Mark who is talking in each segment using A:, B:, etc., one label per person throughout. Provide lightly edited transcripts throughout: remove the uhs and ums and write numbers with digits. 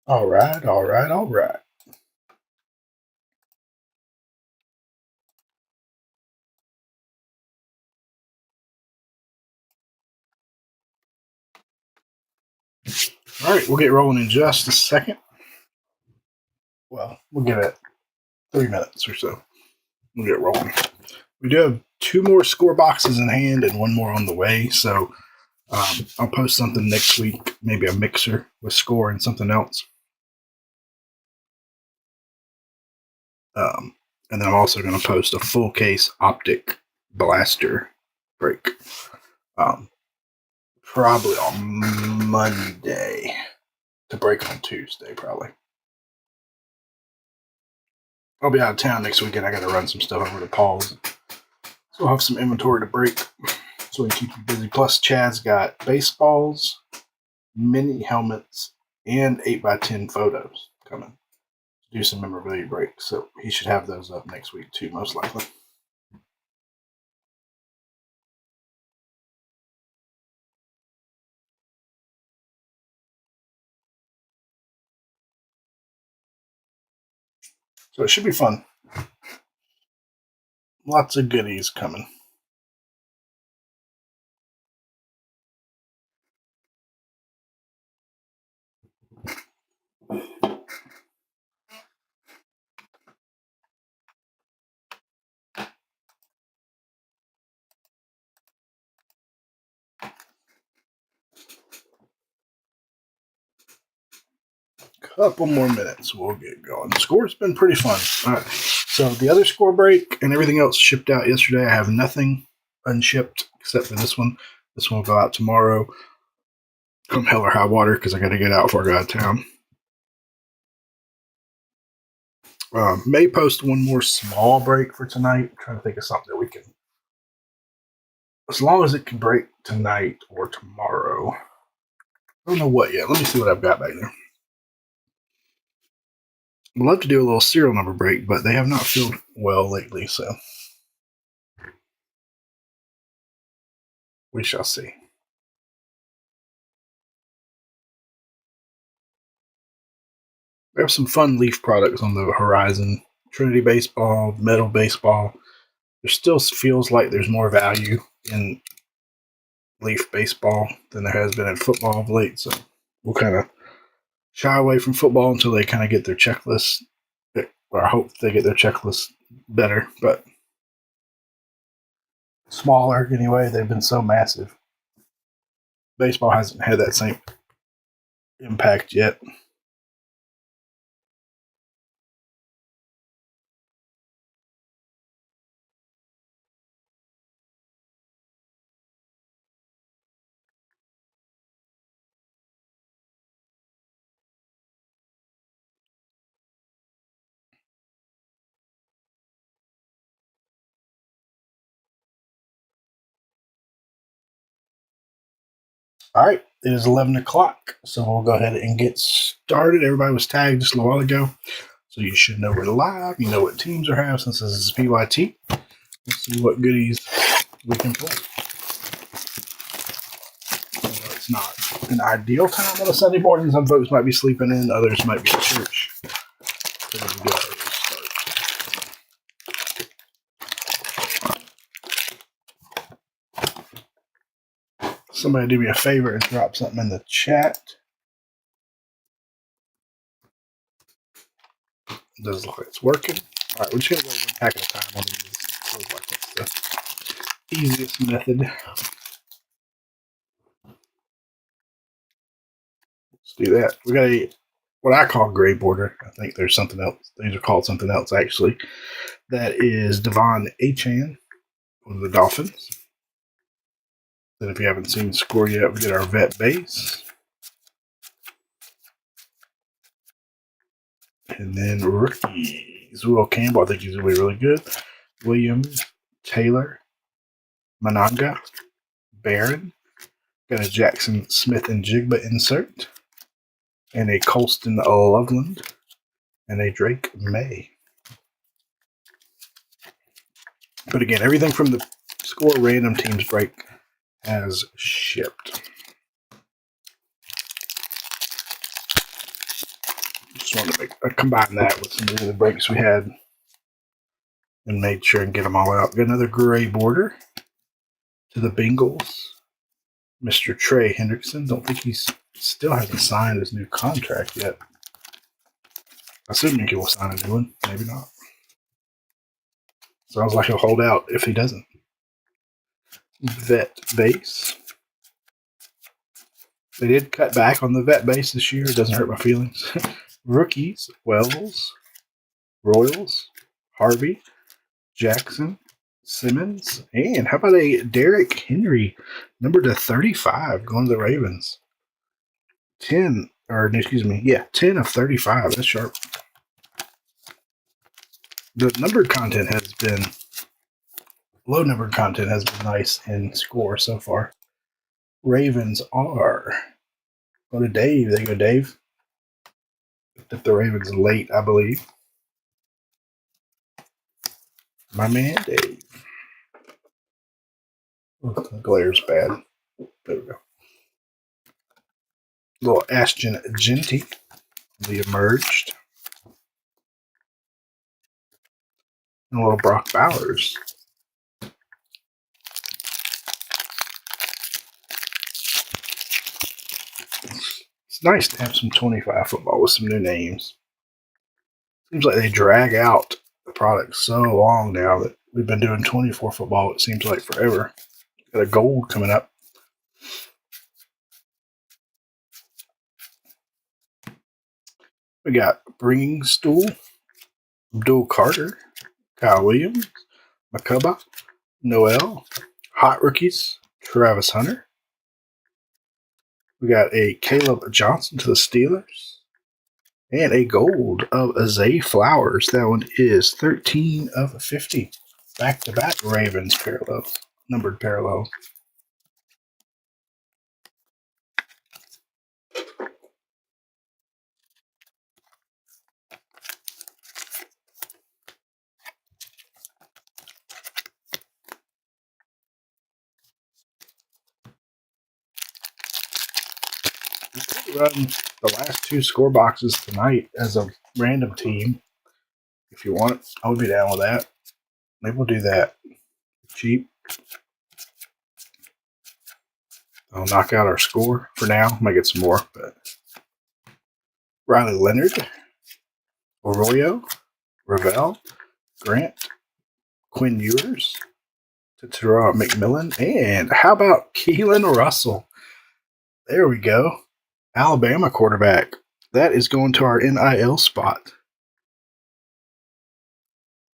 A: All right, all right, all right. All right, we'll get rolling in just a second. Well, we'll give it 3 minutes or so. We'll get rolling. We do have two more score boxes in hand and one more on the way. So I'll post something next week, maybe a mixer with score and something else. And then I'm also going to post a full case optic blaster break. Probably on Monday to break on Tuesday, probably. I'll be out of town next weekend. I got to run some stuff over to Paul's. So I'll have some inventory to break so we can keep you busy. Plus, Chad's got baseballs, mini helmets, and 8x10 photos coming to do some memorabilia breaks. So he should have those up next week too, most likely. So it should be fun. Lots of goodies coming. Couple more minutes, we'll get going. The score's been pretty fun. All right. So the other score break and everything else shipped out yesterday. I have nothing unshipped except for this one. This one will go out tomorrow. Come hell or high water because I got to get out before I go out of town. May post one more small break for tonight. I'm trying to think of something that we can, as long as it can break tonight or tomorrow. I don't know what yet. Let me see what I've got back there. I'd love to do a little serial number break, but they have not filled well lately, so we shall see. We have some fun Leaf products on the horizon. Trinity Baseball, Metal Baseball. There still feels like there's more value in Leaf Baseball than there has been in football of late, so we'll kind of shy away from football until they kind of get their checklist, or I hope they get their checklist better, but smaller anyway. They've been so massive. Baseball hasn't had that same impact yet. All right, it is 11 o'clock, so we'll go ahead and get started. Everybody was tagged just a little while ago, so you should know we're live. You know what teams are having since this is PYT. Let's see what goodies we can play. Although it's not an ideal time on a Sunday morning. Some folks might be sleeping in, others might be at church. So we'll get our start. Somebody do me a favor and drop something in the chat. It does look like it's working. All right, we're just going to go one pack at a time on these. Feels like that's the easiest method. Let's do that. We got what I call gray border. I think there's something else. These are called something else, actually. That is Devon Achane of the Dolphins. Then if you haven't seen the score yet, we get our vet base. And then rookies. Will Campbell, I think he's going to be really good. William Taylor, Mananga, Barron. Got a Jackson Smith and Jigba insert. And a Colston Loveland. And a Drake May. But again, everything from the score random teams break has shipped. just wanted to combine that with some of the other breaks we had and made sure and get them all out. Got another gray border to the Bengals. Mr. Trey Hendrickson. Don't think he's still hasn't signed his new contract yet. Assuming he will sign a new one. Maybe not. Sounds like he'll hold out if he doesn't. Vet base. They did cut back on the vet base this year. It doesn't hurt my feelings. Rookies. Wells. Royals. Harvey. Jackson. Simmons. And how about a Derrick Henry, number to 35, going to the Ravens. 10 of 35. That's sharp. The numbered content has been low numbered content has been nice in Scre so far. Ravens are go to Dave. They go Dave. If the Ravens late, I believe. My man Dave. Oh, the glare's bad. There we go. Little Ashton Genty. The emerged. And a little Brock Bowers. It's nice to have some 25 football with some new names. Seems like they drag out the product so long now that we've been doing 24 football, it seems like forever. Got a gold coming up. We got Bringing Stool, Abdul Carter, Kyle Williams, Makuba, Noel, Hot Rookies, Travis Hunter. We got a Caleb Johnson to the Steelers. And a gold of Zay Flowers. That one is 13 of 50. Back-to-back Ravens parallels. Numbered parallels. We could run the last two score boxes tonight as a random team. If you want, I would be down with that. Maybe we'll do that. Cheap. I'll knock out our score for now. Might get some more, but Riley Leonard, Arroyo, Ravel, Grant, Quinn Ewers, Terrell McMillan, and how about Keelan Russell? There we go. Alabama quarterback. That is going to our NIL spot.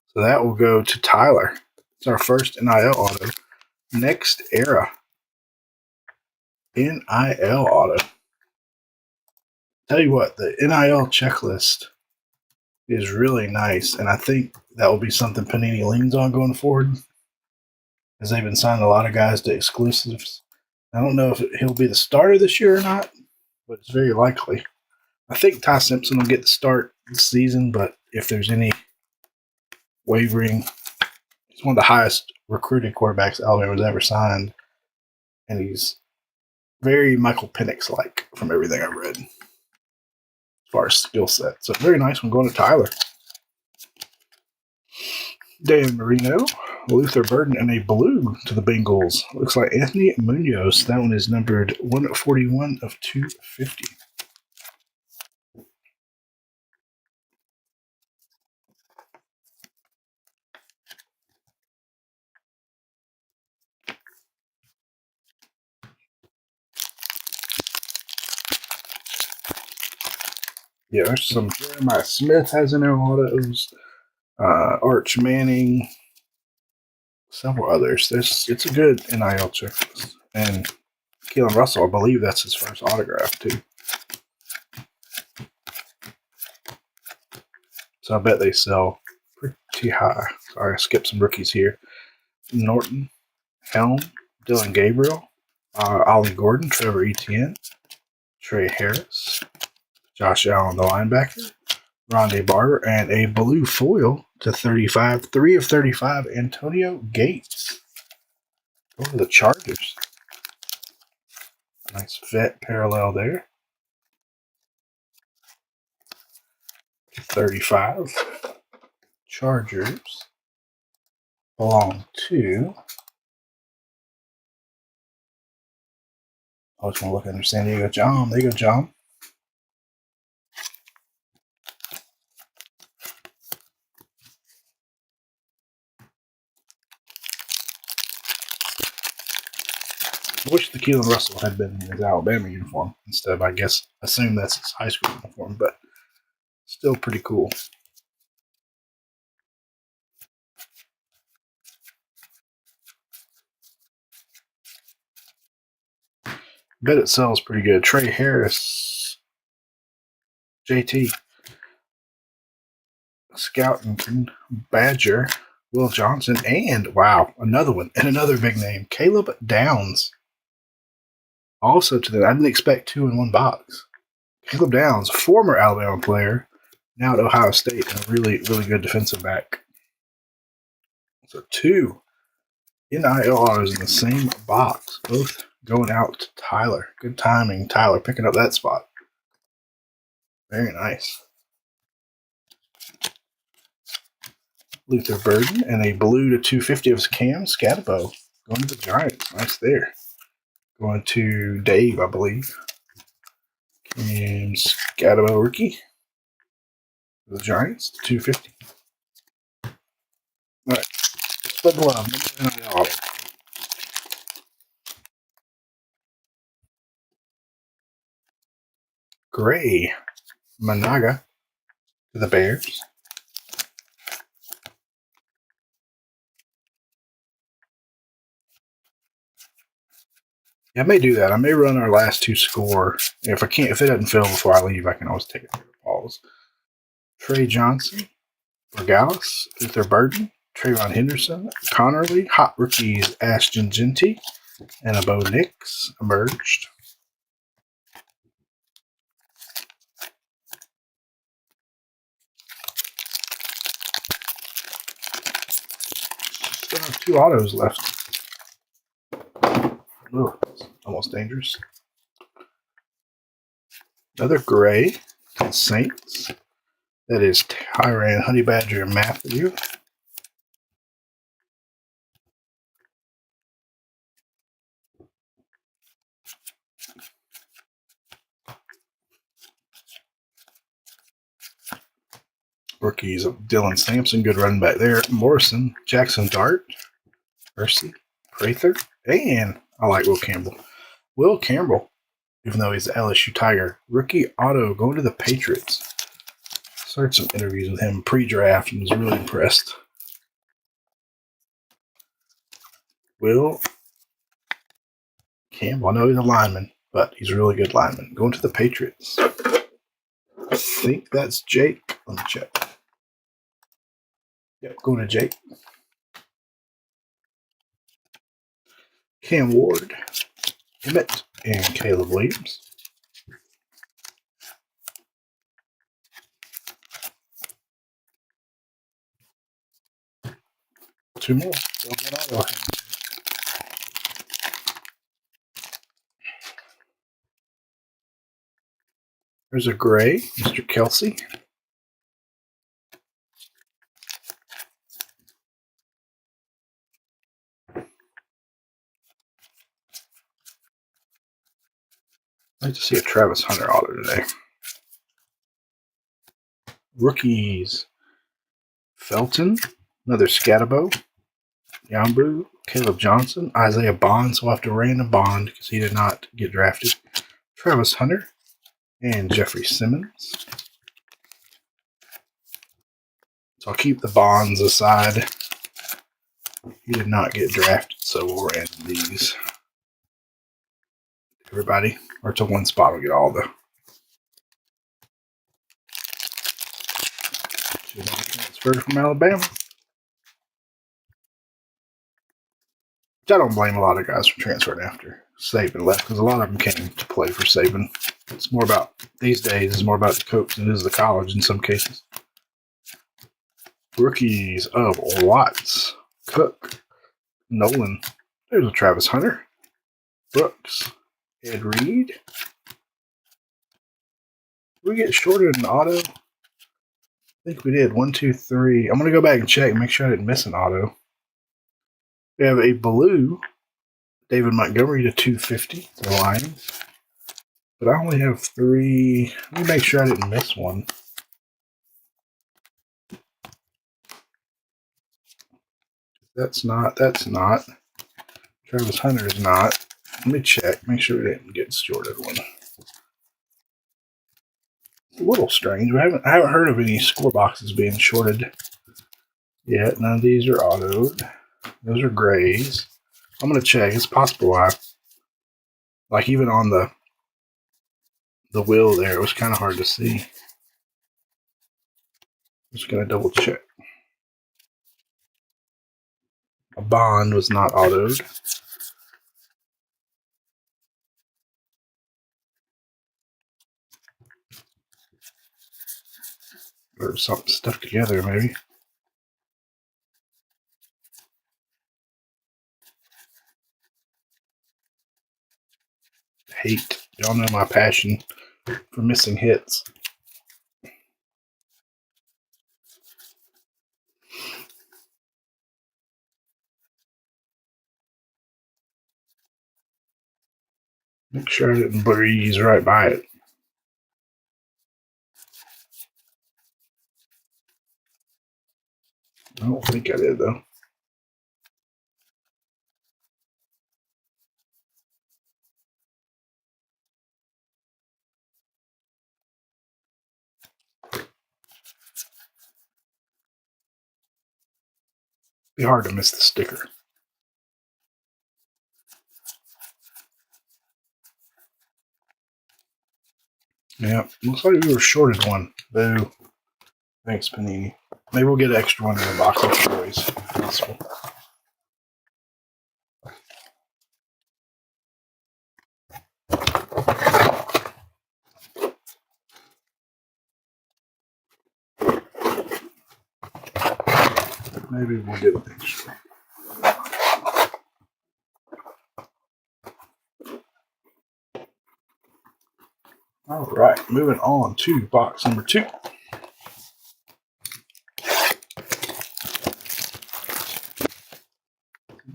A: So that will go to Tyler. It's our first NIL auto. Next era. NIL auto. Tell you what, the NIL checklist is really nice, and I think that will be something Panini leans on going forward, as they've been signing a lot of guys to exclusives. I don't know if he'll be the starter this year or not, but it's very likely. I think Ty Simpson will get the start this season, but if there's any wavering, he's one of the highest recruited quarterbacks Alabama's ever signed, and he's very Michael Penix-like from everything I've read as far as skill set. So very nice one going to Tyler. Dan Marino, Luther Burden, and a blue to the Bengals. Looks like Anthony Munoz. That one is numbered 141 of 250. Yeah, there's some Jeremiah Smith has in their autos. Arch Manning, several others. It's a good NIL checklist. And Keelan Russell, I believe that's his first autograph, too. So I bet they sell pretty high. Sorry, I skipped some rookies here. Norton, Helm, Dylan Gabriel, Ollie Gordon, Trevor Etienne, Trey Harris, Josh Allen, the linebacker, Rondé Barber, and a blue foil to 35, 3 of 35, Antonio Gates. Over the Chargers. Nice vet parallel there. 35 Chargers belong to. I was going to look under San Diego. John. There you go, John. I wish the Keelan Russell had been in his Alabama uniform instead of, I guess, assume that's his high school uniform, but still pretty cool. Bet it sells pretty good. Trey Harris, JT, Scouting Badger, Will Johnson, and wow, another one and another big name, Caleb Downs. Also to that, I didn't expect 2 in one box. Caleb Downs, former Alabama player, now at Ohio State, and a really, really good defensive back. So 2 NIL autos in the same box, both going out to Tyler. Good timing, Tyler, picking up that spot. Very nice. Luther Burden and a blue to 250 of Cam Scatabo going to the Giants. Nice there. Going to Dave, I believe. Cam Scatabo rookie. The Giants, 250. All right. Spread the love. Gray Managa to the Bears. Yeah, I may do that. I may run our last 2 score. If it doesn't fill before I leave, I can always take it for the pause. Trey Johnson, Borgalis, Luther Burden, Trayvon Henderson, Connerly, hot rookies Ashton Genty, and a Bo Nix emerged. Still have 2 autos left. Oh, almost dangerous. Another gray to Saints. That is Tyran, Honey Badger, and Matthew. Rookies of Dylan Sampson, good running back there. Morrison, Jackson Dart, Percy, Prather, and I like Will Campbell. Will Campbell, even though he's the LSU Tiger, rookie auto going to the Patriots. Started some interviews with him pre-draft and was really impressed. Will Campbell, I know he's a lineman, but he's a really good lineman. Going to the Patriots. I think that's Jake. Let me check. Yep, going to Jake. Cam Ward, Emmett, and Caleb Williams. Two more. There's a gray, Mr. Kelsey. I'd like to see a Travis Hunter auto today. Rookies. Felton, another Scatabo, Yambru, Caleb Johnson, Isaiah Bond, so we'll have to random Bond because he did not get drafted. Travis Hunter, and Jeffrey Simmons. So I'll keep the Bonds aside. He did not get drafted, so we'll random these. Everybody, or to one spot, we'll get all the transfer from Alabama. Which I don't blame a lot of guys for transferring after Saban left, because a lot of them came to play for Saban. It's more about, these days, it's more about the coach than it is the college in some cases. Rookies of Watts, Cook, Nolan. There's a Travis Hunter. Brooks, Ed Reed. We get shorted an auto. think we did. 1, 2, 3. I'm going to go back and check and make sure I didn't miss an auto. We have a blue David Montgomery to 250, the Lions. But I only have 3. Let me make sure I didn't miss one. That's not. Travis Hunter is not. Let me check. Make sure we didn't get shorted one. A little strange. I haven't heard of any score boxes being shorted yet. None of these are autoed. Those are grays. I'm going to check. It's possible like even on the wheel there, it was kind of hard to see. I'm just going to double check. A Bond was not autoed. Or something stuck together, maybe. Hate. Y'all know my passion for missing hits. Make sure I didn't breeze right by it. I don't think I did, though. Be hard to miss the sticker. Yeah, looks like we were shorted one. Boo. Thanks, Panini. Maybe we'll get an extra one in the box. That's always possible. Maybe we'll get an extra. All right, moving on to box number 2.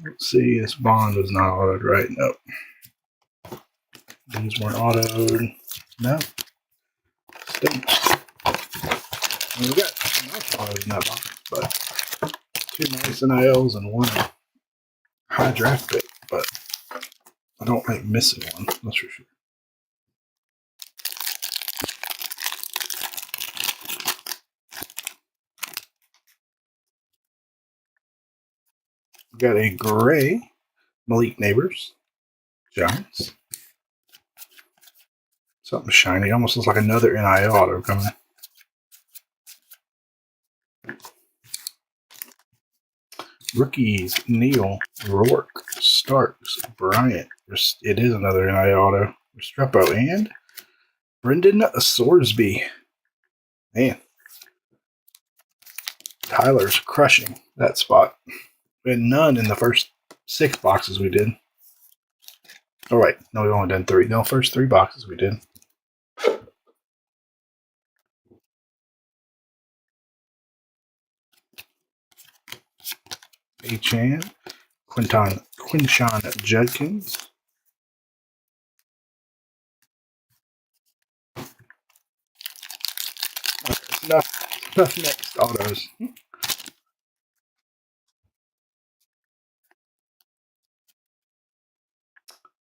A: Let's see, this Bond was not autoed, right? Nope. These weren't autoed. No. Stinks. We got some nice autos in that box, but 2 nice NILs and 1 high draft pick, but I don't like missing one, that's for sure. We got a gray Malik Neighbors, Giants. Something shiny, almost looks like another NIL auto coming. Rookies, Neal, Rourke, Starks, Bryant. It is another NIL auto. Restrepo and Brendan Sorsby. Man, Tyler's crushing that spot. We had none in the first 6 boxes we did. Oh, wait. No, we've only done 3. No, first 3 boxes we did. A-Chan, Quinshon Judkins. Okay, enough next autos.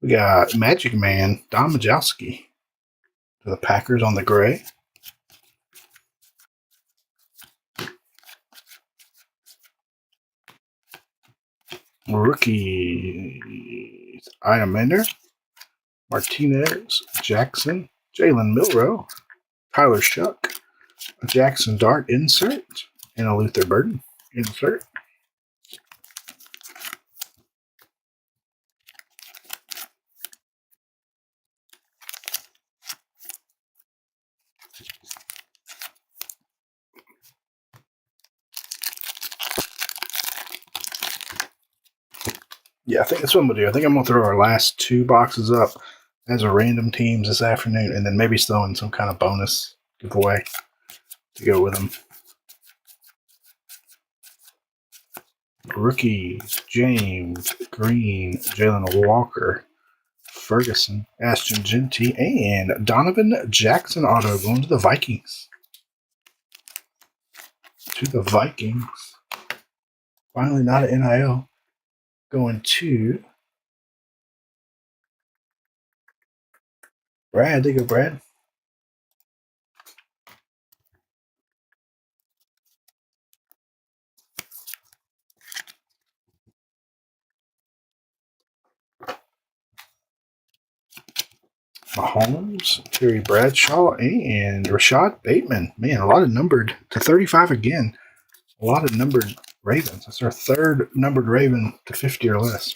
A: We got Magic Man, Don Majowski for the Packers on the gray. Rookies, Ayamander, Martinez, Jackson, Jalen Milroe, Tyler Shuck, a Jackson Dart insert, and a Luther Burden insert. Yeah, I think that's what I'm going to do. I think I'm going to throw our last 2 boxes up as a random teams this afternoon, and then maybe throw in some kind of bonus giveaway to go with them. Rookies, James Green, Jalen Walker, Ferguson, Ashton Genty, and Donovan Jackson auto going to the Vikings. Finally, not an NIL. Going to Brad. There you go, Brad. Mahomes, Terry Bradshaw, and Rashad Bateman. Man, a lot of numbered to 35 again. A lot of numbered Ravens. That's our third numbered Raven to 50 or less.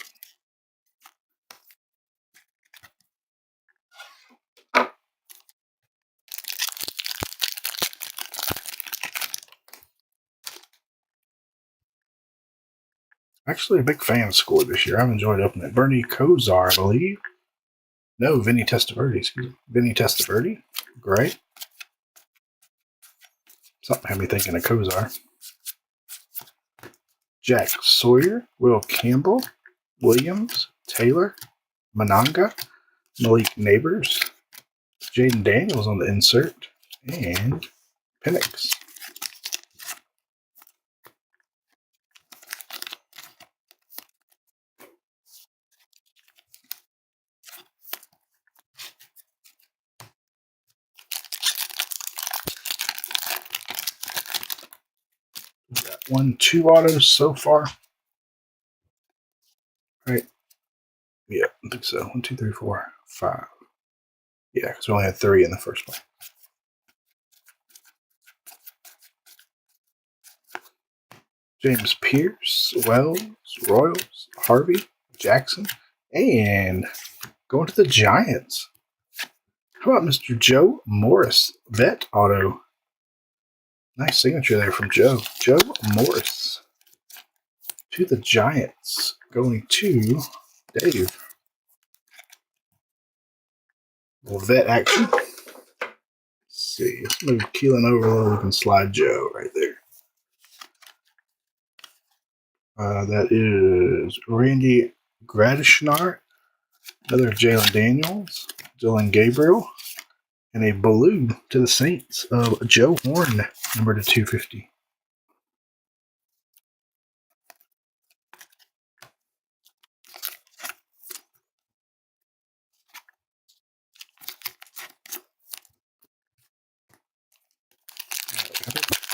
A: Actually, a big fan of Scre this year. I've enjoyed opening it. Bernie Kosar, I believe. No, Vinny Testaverde. Excuse me. Vinny Testaverde. Great. Something had me thinking of Kosar. Jack Sawyer, Will Campbell, Williams, Taylor, Mananga, Malik Neighbors, Jaden Daniels on the insert, and Penix. We've got 2 autos so far. Right. Yeah, I think so. 1, 2, 3, 4, 5. Yeah, because we only had 3 in the first one. James Pierce, Wells, Royals, Harvey, Jackson, and going to the Giants. How about Mr. Joe Morris, vet auto? Nice signature there from Joe. Joe Morris to the Giants. Going to Dave. Little vet action. Let's see. Let's move Keelan over a little. We can slide Joe right there. That is Randy Gradishnar, another Jalen Daniels, Dylan Gabriel, and a blue to the Saints of Joe Horn, number to 250.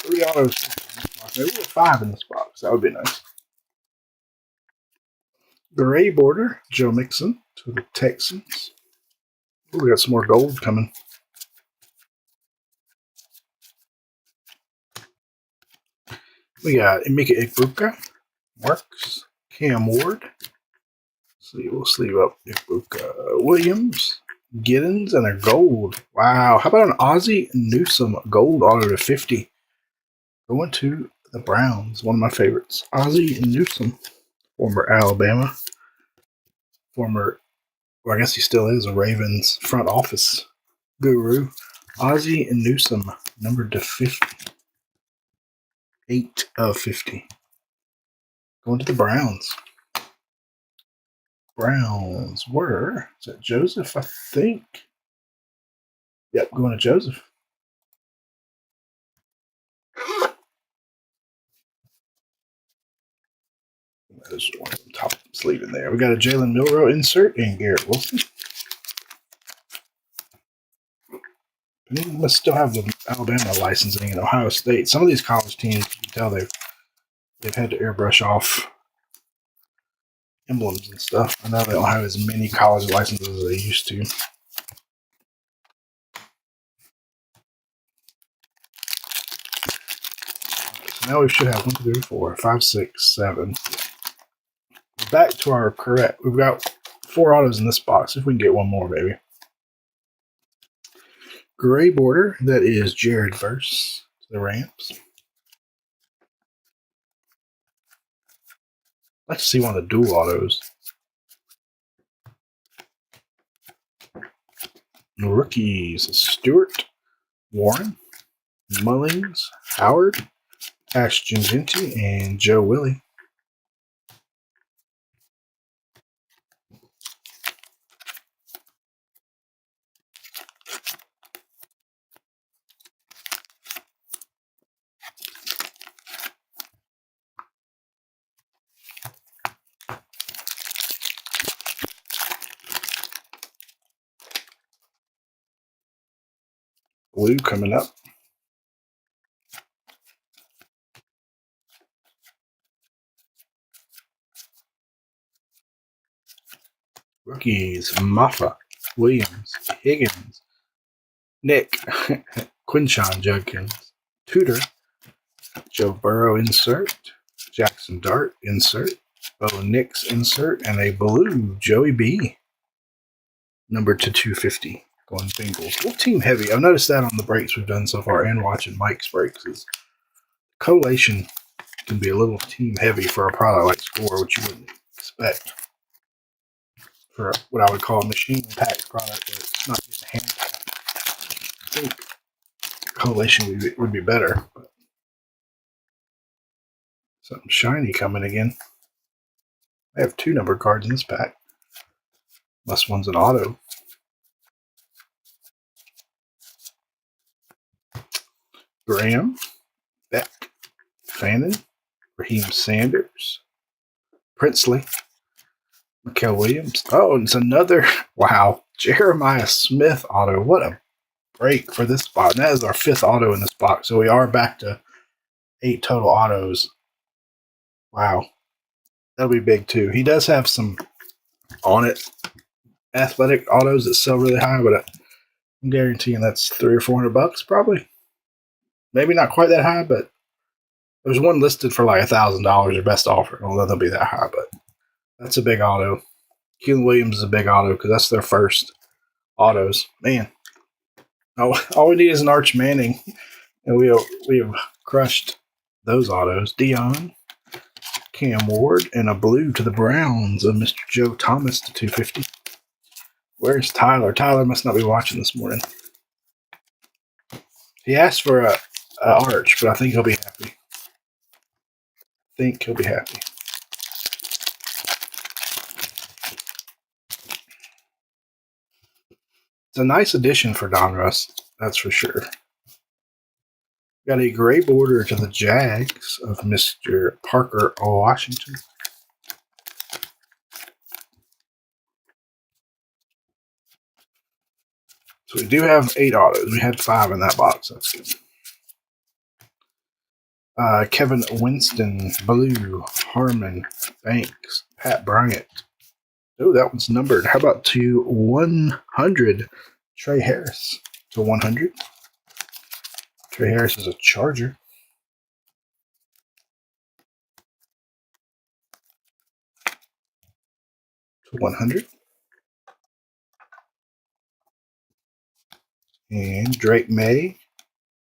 A: Three autos. Maybe 5 in this box. That would be nice. Gray border, Joe Mixon to the Texans. Ooh, we got some more gold coming. We got Emeka Egbuka, Marks, Cam Ward. See, we'll sleeve up Egbuka, Williams, Giddens, and a gold. Wow, how about an Ozzie Newsome gold auto to 50? Going to the Browns, one of my favorites. Ozzie Newsome, former Alabama, I guess he still is a Ravens front office guru. Ozzie Newsome, numbered to 50. 8 of 50. Going to the Browns. Browns were, is that Joseph, I think? Yep, going to Joseph. There's one of them top sleeve in there. We got a Jalen Milroe insert and Garrett Wilson. And they must still have the Alabama licensing in Ohio State. Some of these college teams, you can tell they've had to airbrush off emblems and stuff. I know they don't have as many college licenses as they used to. So now we should have 1, 2, 3, 4, 5, 6, 7. Back to our correct. We've got 4 autos in this box. If we can get one more, baby. Gray border, that is Jared Verse to the Rams. I'd like to see one of the dual autos. Rookies, Stewart, Warren, Mullings, Howard, Ashton Genty, and Joe Willie. Blue coming up. Rookies, Maffa, Williams, Higgins, Nick, Quinshon Judkins, Tudor, Joe Burrow insert, Jackson Dart insert, Bo Nix insert, and a blue Joey B. Numbered to 250. Going Bengals. A little team heavy. I've noticed that on the breaks we've done so far and watching Mike's breaks is collation can be a little team heavy for a product like Scre, which you wouldn't expect for what I would call a machine packed product where it's not getting hand packed. I think collation would be better. But something shiny coming again. I have 2 numbered cards in this pack. Unless one's an auto. Graham, Beck, Fannin, Raheem Sanders, Princely, Mikael Williams. Oh, and it's another, wow, Jeremiah Smith auto. What a break for this spot. And that is our 5th auto in this box. So we are back to 8 total autos. Wow. That'll be big too. He does have some on it athletic autos that sell really high, but I'm guaranteeing that's $300 or $400 probably. Maybe not quite that high, but there's one listed for like $1,000 or best offer. I don't know if they'll be that high, but that's a big auto. Keelan Williams is a big auto because that's their first autos. Man, all we need is an Arch Manning, and we have crushed those autos. Dion, Cam Ward, and a blue to the Browns of Mr. Joe Thomas to 250. Where's Tyler? Tyler must not be watching this morning. He asked for a Arch, but I think he'll be happy. It's a nice addition for Donruss, that's for sure. Got a gray border to the Jags of Mr. Parker Washington. So we do have 8 autos. We had 5 in that box. That's good. Kevin Winston, blue, Harmon, Banks, Pat Bryant. Oh, that one's numbered. How about to 100? Trey Harris to 100. Trey Harris is a Charger. To 100. And Drake May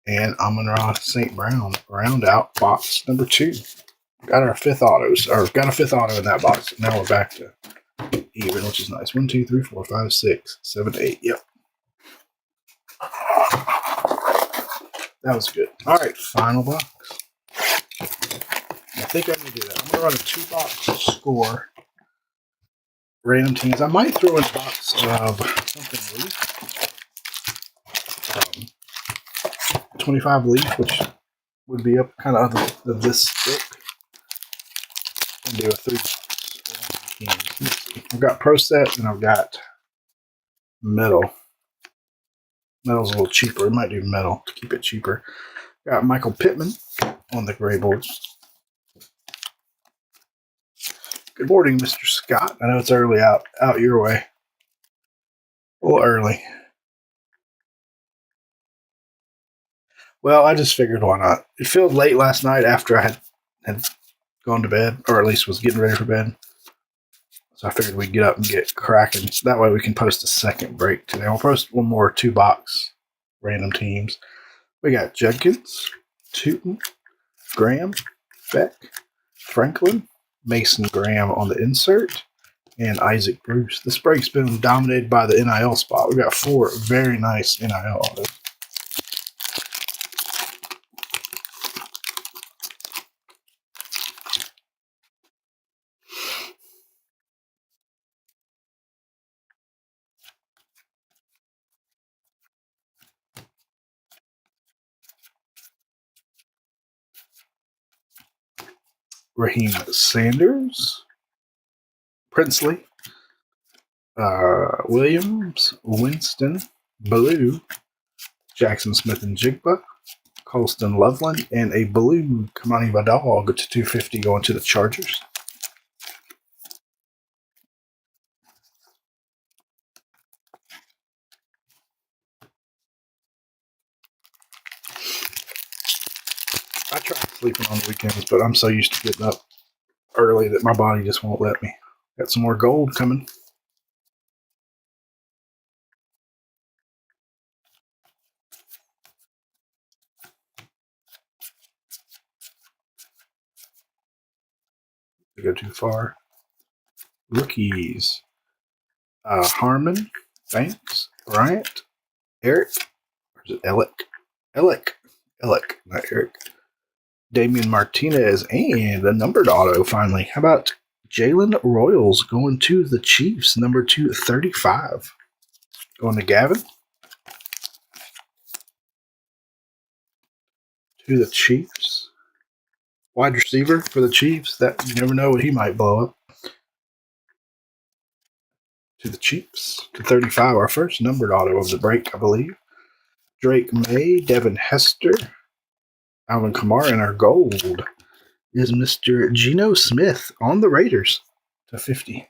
A: and Amon-Ra St. Brown round out box number 2. Got our 5th autos, or got a 5th auto in that box. Now we're back to even, which is nice. 1, 2, 3, 4, 5, 6, 7, 8. Yep. That was good. All right, final box. I think I'm going to do that. I'm going to run a 2-box Scre. Random teams. I might throw in a box of something leaf. 25 leaf, which would be up kind of this thick. And do a 3-box. I've got Pro Set and I've got Metal. Metal's a little cheaper. We might do Metal to keep it cheaper. Got Michael Pittman on the gray boards. Good morning, Mr. Scott. I know it's early out your way. A little early. Well, I just figured why not. It felt late last night after I had gone to bed, or at least was getting ready for bed. So I figured we'd get up and get cracking. So that way we can post a second break today. We'll post one more 2-box random teams. We got Judkins, Tootin, Graham, Beck, Franklin, Mason Graham on the insert, and Isaac Bruce. This break's been dominated by the NIL spot. We've got 4 very nice NIL autos. Raheem Sanders, Princely, Williams, Winston, Blue, Jackson Smith and Jigba, Colston Loveland, and a blue Kamani Badal to 250 going to the Chargers. I try sleeping on the weekends, but I'm so used to getting up early that my body just won't let me. Got some more gold coming. To go too far. Rookies. Harmon, Banks, Bryant, Eric, or is it Alec, not Eric. Damian Martinez, and a numbered auto finally. How about Jalen Royals going to the Chiefs, number 235. Going to Gavin. To the Chiefs. Wide receiver for the Chiefs. That you never know what he might blow up. To the Chiefs. To 35, our first numbered auto of the break, I believe. Drake May, Devin Hester, Alvin Kamara, and our gold is Mr. Geno Smith on the Raiders to 50.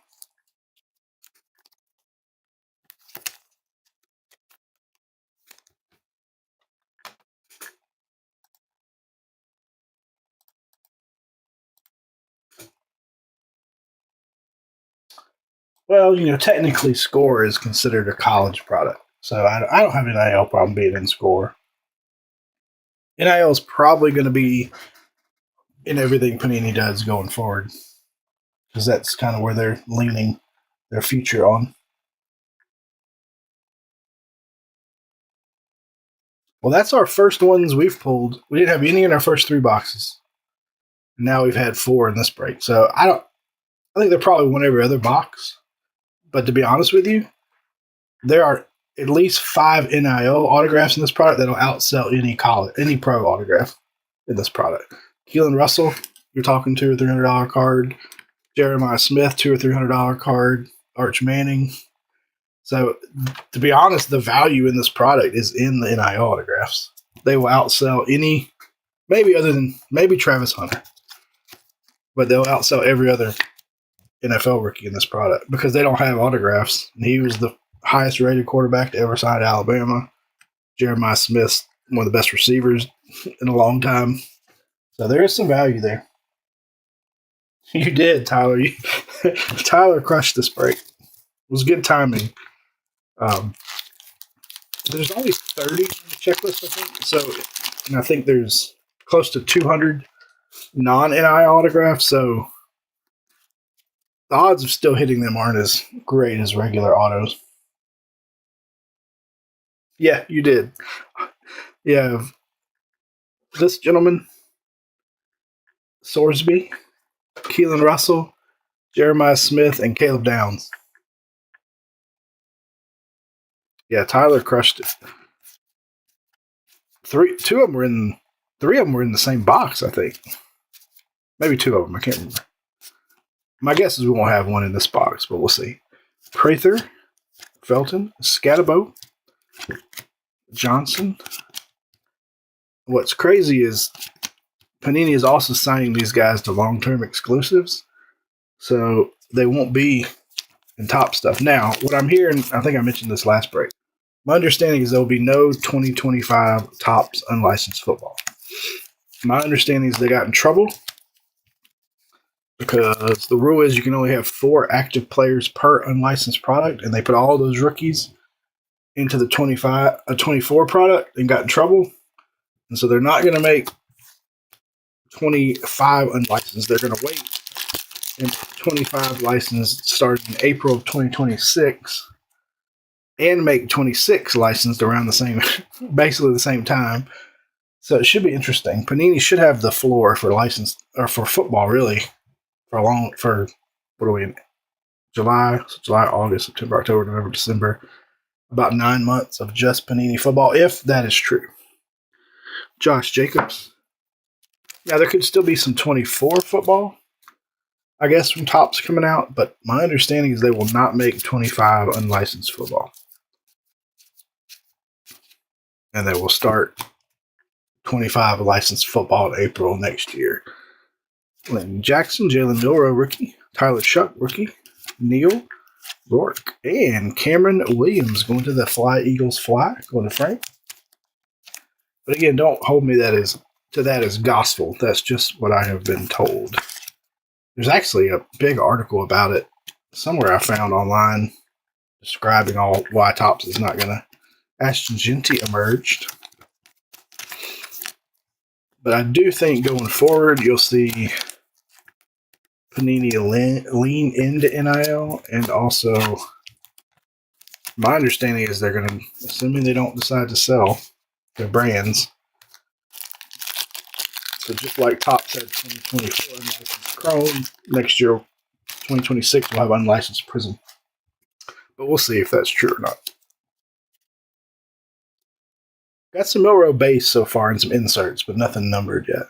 A: Well, technically Scre is considered a college product, so I don't have an NIL problem being in Scre. NIL is probably going to be in everything Panini does going forward, because that's kind of where they're leaning their future on. Well, that's our first ones we've pulled. We didn't have any in our first 3 boxes. Now we've had 4 in this break. So I think they're probably one every other box. But to be honest with you, there are at least 5 NIL autographs in this product that'll outsell any pro autograph in this product. Keelan Russell, you're talking $200 or $300 card. Jeremiah Smith, $200 or $300 card. Arch Manning. So, to be honest, the value in this product is in the NIL autographs. They will outsell any, maybe other than maybe Travis Hunter, but they'll outsell every other NFL rookie in this product because they don't have autographs. And he was the highest rated quarterback to ever sign at Alabama. Jeremiah Smith's one of the best receivers in a long time. So there is some value there. You did, Tyler. Tyler crushed this break. It was good timing. There's only 30 on the checklist, I think. So, and I think there's close to 200 non-NI autographs. So the odds of still hitting them aren't as great as regular autos. Yeah, you did. Yeah, this gentleman, Sorsby, Keelan Russell, Jeremiah Smith, and Caleb Downs. Yeah, Tyler crushed it. 3 of them were in the same box, I think. Maybe 2 of them. I can't remember. My guess is we won't have one in this box, but we'll see. Prather, Felton, Scatabo, Johnson. What's crazy is Panini is also signing these guys to long-term exclusives, so they won't be in top stuff. Now, what I'm hearing, I think I mentioned this last break, my understanding is there will be no 2025 Topps unlicensed football. My understanding is they got in trouble because the rule is you can only have 4 active players per unlicensed product, and they put all those rookies into the 24 product and got in trouble. And so they're not going to make 25 unlicensed. They're going to wait and 25 licensed starting in April of 2026 and make 26 licensed around basically the same time. So it should be interesting. Panini should have the floor for licensed, or for football, really, for what are we in? July, August, September, October, November, December. About 9 months of just Panini football, if that is true. Josh Jacobs. Now, there could still be some 24 football, I guess, from Topps coming out, but my understanding is they will not make 25 unlicensed football. And they will start 25 licensed football in April next year. Lynn Jackson, Jalen Milroe, rookie. Tyler Shuck, rookie. Neil Rourke, and Cameron Williams going to the Fly Eagles Fly, going to Frank. But again, don't hold me to that as gospel. That's just what I have been told. There's actually a big article about it somewhere I found online describing why Topps is not going to. Ashton Genty emerged. But I do think going forward, you'll see Panini lean into NIL, and also my understanding is they're going to, assuming they don't decide to sell their brands. So just like Top said, 2024 unlicensed Chrome, next year, 2026, we'll have unlicensed Prism. But we'll see if that's true or not. Got some Milroe base so far and some inserts, but nothing numbered yet.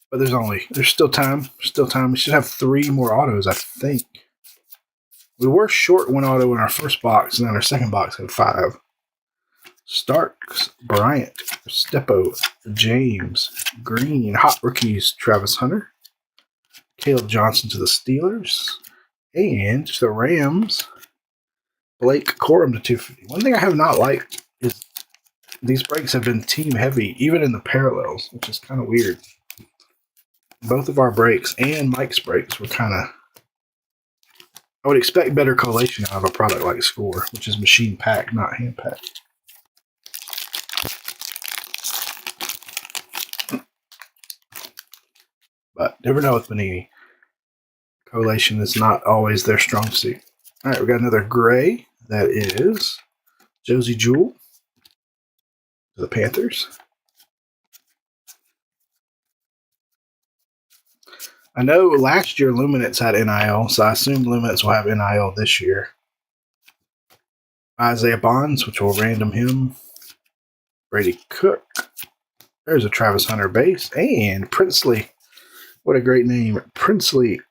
A: But there's still time. Still time. We should have 3 more autos, I think. We were short 1 auto in our first box, and then our second box had 5. Starks, Bryant, Steppo, James, Green, hot rookies, Travis Hunter, Caleb Johnson to the Steelers, and to the Rams, Blake Corum to 250. One thing I have not liked is these breaks have been team heavy, even in the parallels, which is kind of weird. Both of our breaks and Mike's breaks were kind of. I would expect better collation out of a product like Scre, which is machine packed, not hand packed. But never know with Panini. Collation is not always their strong suit. All right, we got another gray. That is Josie Jewell to the Panthers. I know last year Luminance had NIL, so I assume Luminance will have NIL this year. Isaiah Bonds, which will random him. Brady Cook. There's a Travis Hunter base. And Princely. What a great name. Princely. I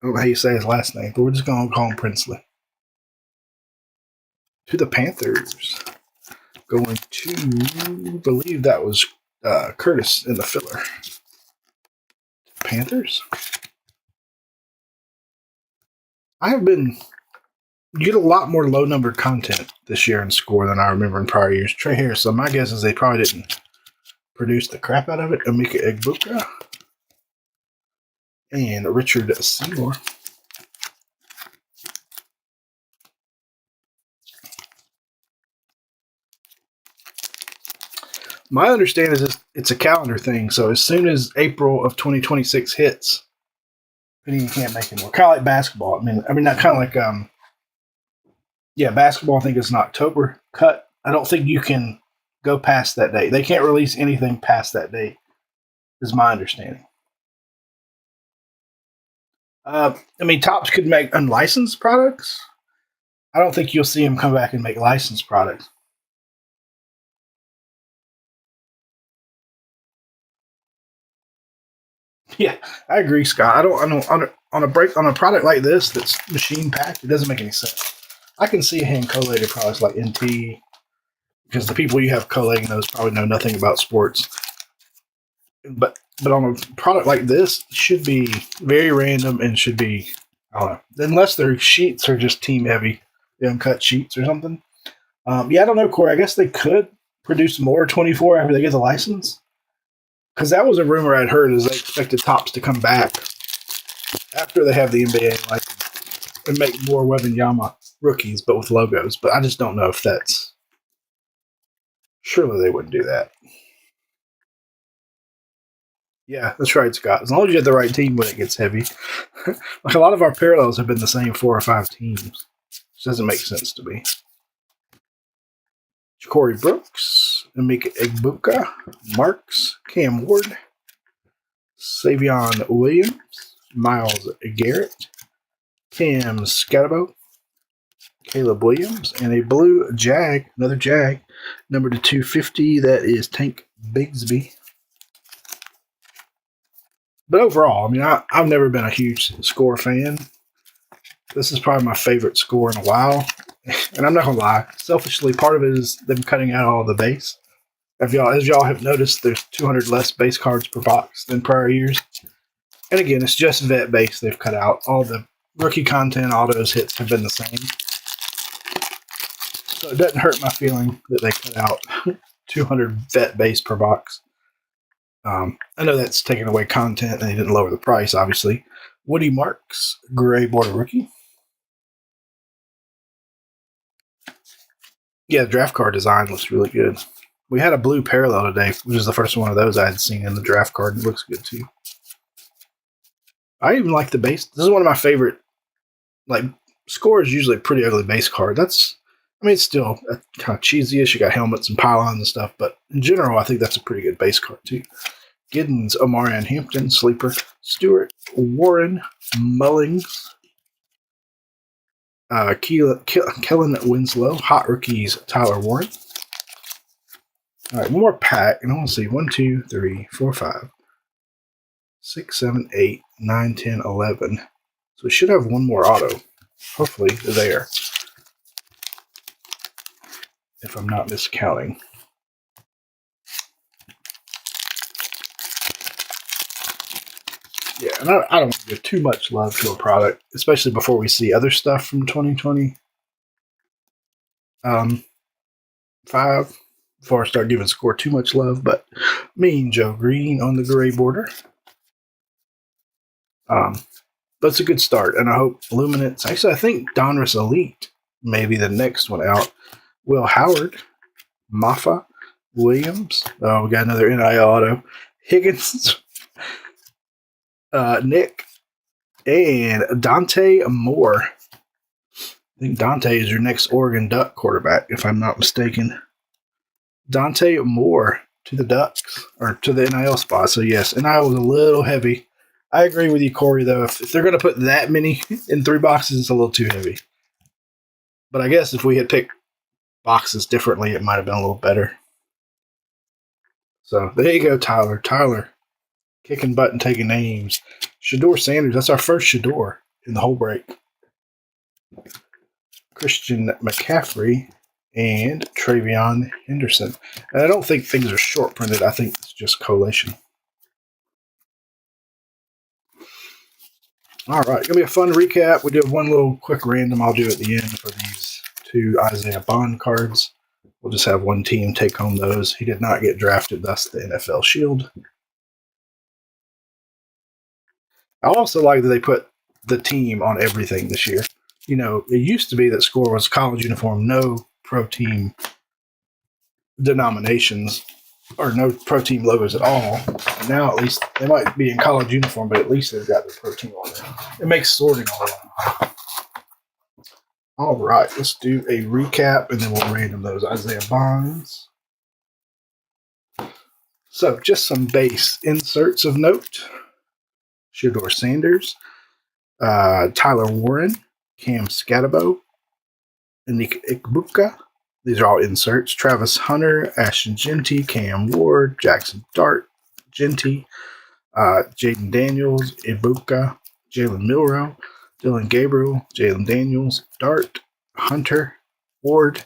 A: don't know how you say his last name, but we're just going to call him Princely. To the Panthers. Going to, believe that was Curtis in the filler. Panthers? You get a lot more low-numbered content this year in Scre than I remember in prior years. Trey Harris, so my guess is they probably didn't produce the crap out of it. Emeka Egbuka. And Richard Seymour. My understanding is it's a calendar thing, so as soon as April of 2026 hits, Panini can't make anymore. Kind of like basketball. I mean, not kind of like basketball. I think it's an October cut. I don't think you can go past that date. They can't release anything past that date, is my understanding. Topps could make unlicensed products. I don't think you'll see them come back and make licensed products. Yeah, I agree, Scott. I don't on a product like this that's machine packed, it doesn't make any sense. I can see hand collated products like NT because the people you have collating those probably know nothing about sports. But on a product like this, it should be very random and should be, I don't know, unless their sheets are just team heavy, the uncut sheets or something. I don't know, Corey. I guess they could produce more 24 after they get the license. Because that was a rumor I'd heard, is they expected Topps to come back after they have the NBA license and make more Wembanyama rookies, but with logos. But I just don't know if that's. Surely they wouldn't do that. Yeah, that's right, Scott. As long as you have the right team when it gets heavy. Like a lot of our parallels have been the same 4 or 5 teams. Which doesn't make sense to me. Corey Brooks, Emeka Egbuka, Marks, Cam Ward, Savion Williams, Miles Garrett, Cam Scatabo, Caleb Williams, and a blue Jag, another Jag, number to 250. That is Tank Bigsby. But overall, I've never been a huge Scre fan. This is probably my favorite Scre in a while. And I'm not gonna lie, selfishly, part of it is them cutting out all the base. As y'all have noticed, there's 200 less base cards per box than prior years. And again, it's just vet base they've cut out. All the rookie content autos hits have been the same. So it doesn't hurt my feeling that they cut out 200 vet base per box. I know that's taking away content and they didn't lower the price, obviously. Woody Marks, gray border rookie. Yeah, the draft card design looks really good. We had a blue parallel today, which is the first one of those I had seen in the draft card. It looks good too. I even like the base. This is one of my favorite. Like, Score is usually a pretty ugly base card. It's still kind of cheesy-ish. You got helmets and pylons and stuff, but in general, I think that's a pretty good base card too. Giddens, Omarion Hampton, Sleeper, Stewart, Warren, Mullings, Kellen Winslow, Hot Rookies, Tyler Warren. All right, one more pack, and I want to see 1, 2, 3, 4, 5, 6, 7, 8, 9, 10, 11. So we should have one more auto, hopefully there, if I'm not miscounting. Yeah, and I don't want to give too much love to a product, especially before we see other stuff from 2020. 5, before I start giving Score too much love, but Mean Joe Green on the gray border. That's a good start, and I hope Luminance. Actually, I think Donruss Elite may be the next one out. Will Howard, Maffa, Williams. Oh, we got another NIL auto. Higgins, Nick, and Dante Moore. I think Dante is your next Oregon Duck quarterback, if I'm not mistaken. Dante Moore to the Ducks, or to the NIL spot. So, yes, NIL was a little heavy. I agree with you, Corey, though. If they're going to put that many in 3 boxes, it's a little too heavy. But I guess if we had picked boxes differently, it might have been a little better. So, there you go, Tyler. Tyler, kicking butt and taking names. Shador Sanders, that's our first Shador in the whole break. Christian McCaffrey and Travion Henderson. And I don't think things are short printed. I think it's just collation. All right, going to be a fun recap. We did one little quick random I'll do at the end for these 2 Isaiah Bond cards. We'll just have one team take home those. He did not get drafted, thus the NFL Shield. I also like that they put the team on everything this year. You know, it used to be that Score was college uniform, no pro team denominations or no pro team logos at all. And now at least they might be in college uniform, but at least they've got the pro team on there. It makes sorting all right. All right, let's do a recap and then we'll random those Isaiah Bonds. So just some base inserts of note. Shador Sanders, Tyler Warren, Cam Scatabo, Nick Ikbuka. These are all inserts. Travis Hunter, Ashton Genty, Cam Ward, Jackson Dart, Genty, Jaden Daniels, Ibuka, Jalen Milrow, Dylan Gabriel, Jalen Daniels, Dart, Hunter, Ward,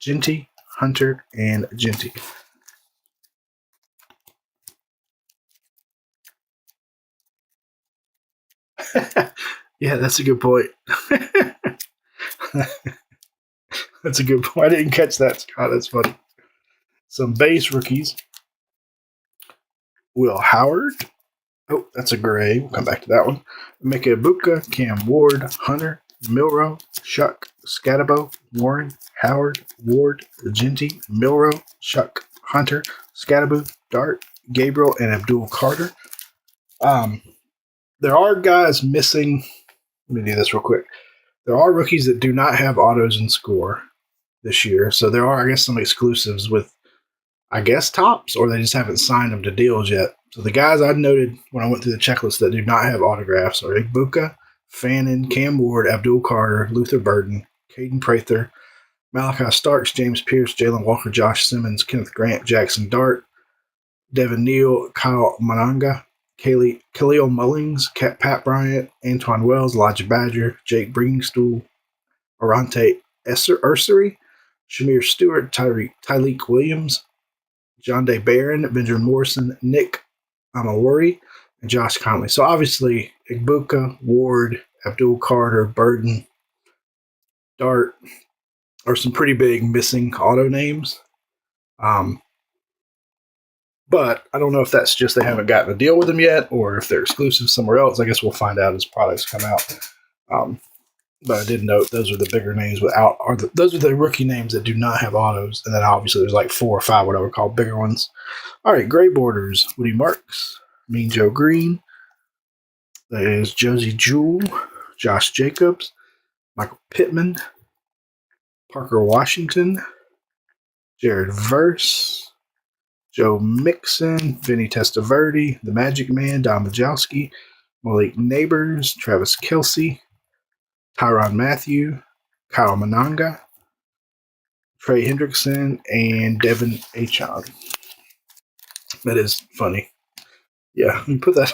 A: Genty, Hunter, and Genty. Yeah, that's a good point. That's a good point. I didn't catch that, Scott. That's funny. Some base rookies. Will Howard. Oh, that's a gray. We'll come back to that one. Mika Ibuka, Cam Ward, Hunter, Milrow, Shuck, Scatabo, Warren, Howard, Ward, Genty, Milrow, Shuck, Hunter, Scatabo, Dart, Gabriel, and Abdul Carter. There are guys missing. Let me do this real quick. There are rookies that do not have autos in Score this year. So there are, I guess, some exclusives with, I guess, tops, or they just haven't signed them to deals yet. So the guys I noted when I went through the checklist that do not have autographs are Igbuka, Fannin, Cam Ward, Abdul Carter, Luther Burden, Caden Prather, Malachi Starks, James Pierce, Jalen Walker, Josh Simmons, Kenneth Grant, Jackson Dart, Devin Neal, Kyle Mananga, Khalil Mullings, Pat Bryant, Antoine Wells, Elijah Badger, Jake Bringstool, Arante Ursery, Shamir Stewart, Tyleek Williams, John Day Barron, Benjamin Morrison, Nick Amawori, and Josh Conley. So obviously, Igbuka, Ward, Abdul Carter, Burden, Dart are some pretty big missing auto names. But I don't know if that's just they haven't gotten a deal with them yet or if they're exclusive somewhere else. I guess we'll find out as products come out. But I did note those are the bigger names without, those are the rookie names that do not have autos. And then obviously there's like 4 or 5, what I would call bigger ones. All right, gray borders, Woody Marks, Mean Joe Green. That is Josie Jewell, Josh Jacobs, Michael Pittman, Parker Washington, Jared Verse, Joe Mixon, Vinny Testaverde, The Magic Man, Don Majowski, Malik Neighbors, Travis Kelce, Tyrann Mathieu, Kyle Mananga, Trey Hendrickson, and Devin Achon. That is funny. Yeah, let me put that.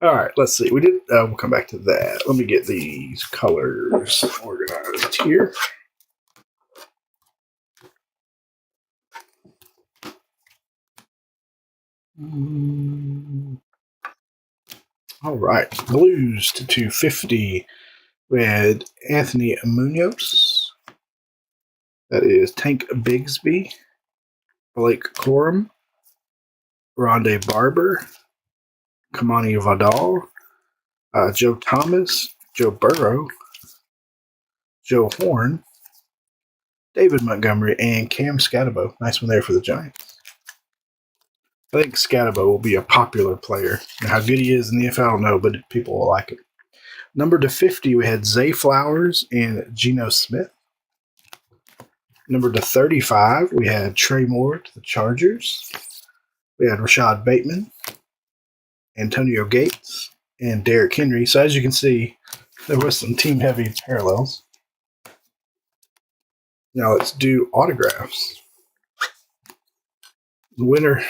A: All right, let's see. We did. We'll come back to that. Let me get these colors organized here. All right, blues to 250. We had Anthony Munoz. That is Tank Bigsby, Blake Corum, Rondé Barber, Kamani Vidal, Joe Thomas, Joe Burrow, Joe Horn, David Montgomery, and Cam Scatabo. Nice one there for the Giants. I think Scatabo will be a popular player. Now, how good he is in the NFL, I don't know, but people will like it. Number to 50, we had Zay Flowers and Geno Smith. Number to 35, we had Trey Moore to the Chargers. We had Rashad Bateman, Antonio Gates, and Derrick Henry. So as you can see, there was some team-heavy parallels. Now let's do autographs. The winner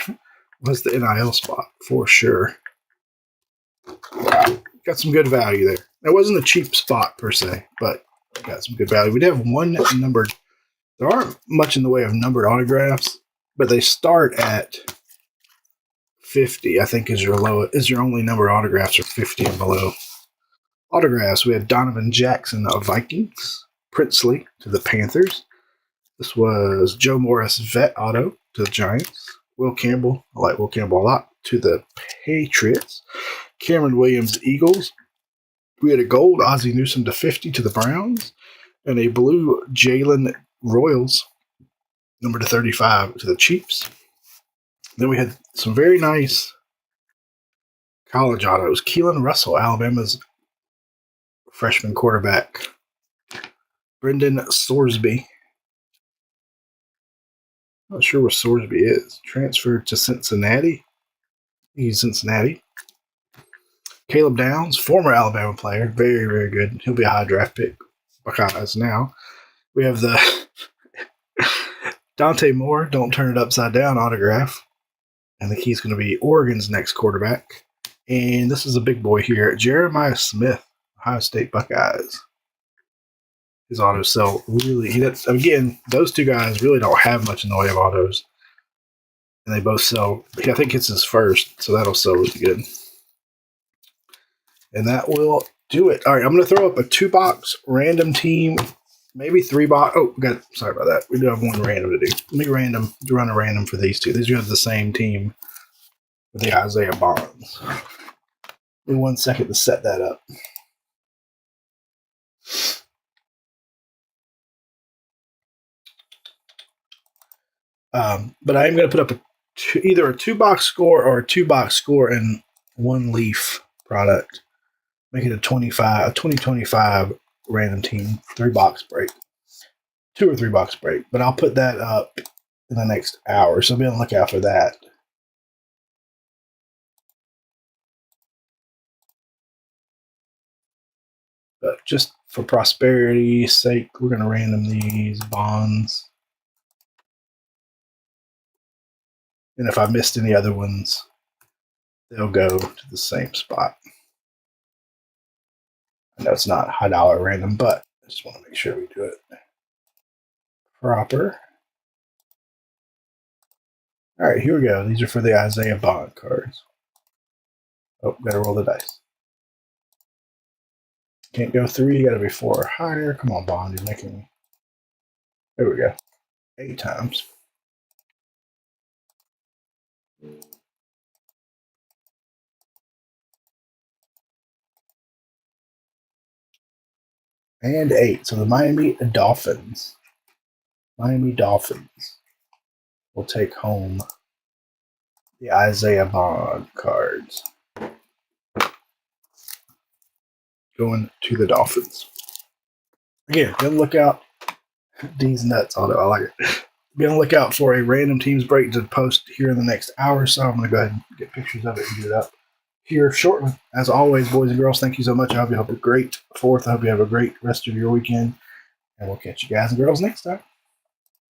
A: was the NIL spot, for sure. Wow. Got some good value there. It wasn't a cheap spot, per se, but got some good value. We did have one numbered. There aren't much in the way of numbered autographs, but they start at 50, I think, is your only number autographs are 50 and below. Autographs, we had Donovan Jackson of Vikings, Princely to the Panthers. This was Joe Morris vet auto to the Giants. Will Campbell, I like Will Campbell a lot, to the Patriots. Cameron Williams, Eagles. We had a gold Ozzie Newsome to 50 to the Browns, and a blue Jalen Royals, number to 35 to the Chiefs. Then we had some very nice college autos. Keelan Russell, Alabama's freshman quarterback. Brendan Sorsby. Not sure where Sorsby is. Transferred to Cincinnati. He's Cincinnati. Caleb Downs, former Alabama player. Very, very good. He'll be a high draft pick. Buckeyes now. We have the Dante Moore, Don't Turn It Upside Down autograph. I think he's going to be Oregon's next quarterback. And this is a big boy here. Jeremiah Smith, Ohio State Buckeyes. His autos sell really. Again, those two guys really don't have much in the way of autos. And they both sell. I think it's his first, so that'll sell really good. And that will do it. All right, I'm going to throw up a 2-box random team, maybe 3-box. Oh, sorry about that. We do have one random to do. Let me run a random for these two. These are the same team with the Isaiah Bonds. Give me 1 second to set that up. But I am going to put up either a 2-box score or a 2-box score and 1 leaf product. Make it a 2025 random team 3-box break. 2 or 3-box break. But I'll put that up in the next hour, so be on the lookout for that. But just for prosperity's sake, we're going to random these bonds. And if I missed any other ones, they'll go to the same spot. I know it's not high dollar random, but I just want to make sure we do it proper. All right, here we go. These are for the Isaiah Bond cards. Oh, gotta roll the dice. Can't go 3, gotta be 4 or higher. Come on, Bond, you're making me. There we go. 8 times. And 8. So the Miami Dolphins will take home the Isaiah Bond cards. Going to the Dolphins. Again, be on the lookout. D's nuts, although I like it. Be on the lookout for a random teams break to post here in the next hour or so. I'm going to go ahead and get pictures of it and get it up here shortly. As always, boys and girls, thank you so much. I hope you have a great 4th. I hope you have a great rest of your weekend. And we'll catch you guys and girls next time.